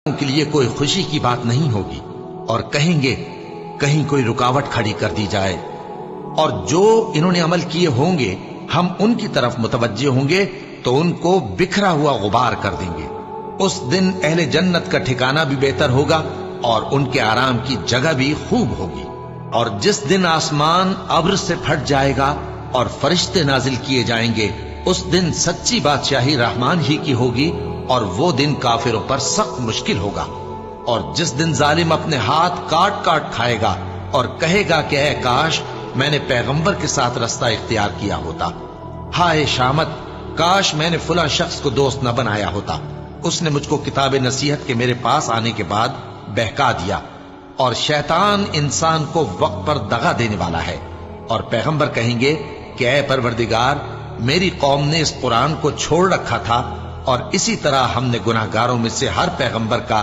के लिए कोई खुशी की बात नहीं होगी और कहेंगे कहीं कोई रुकावट खड़ी कर दी जाए। और जो इन्होंने अमल किए होंगे हम उनकी तरफ मुतवज्जे होंगे तो उनको बिखरा हुआ गुबार कर देंगे। उस दिन अहले जन्नत का ठिकाना भी बेहतर होगा और उनके आराम की जगह भी खूब होगी। और जिस दिन आसमान अब्र से फट जाएगा और फरिश्ते नाजिल किए जाएंगे, उस दिन सच्ची बादशाही रहमान ही की होगी और वो दिन काफिरों पर सख्त मुश्किल होगा। और जिस दिन जालिम अपने हाथ काट काट खाएगा और कहेगा कि ऐ काश मैंने पैगंबर के साथ रास्ता इख्तियार किया होता, हाय शामत, काश मैंने फला शख्स को दोस्त न बनाया होता, उसने मुझको किताब नसीहत के मेरे पास आने के बाद बहका दिया। और शैतान इंसान को वक्त पर दगा देने वाला है। और पैगंबर कहेंगे कि ऐ परवरदिगार, मेरी कौम ने इस कुरान को छोड़ रखा था और इसी तरह हमने गुनाहगारों में से हर पैगंबर का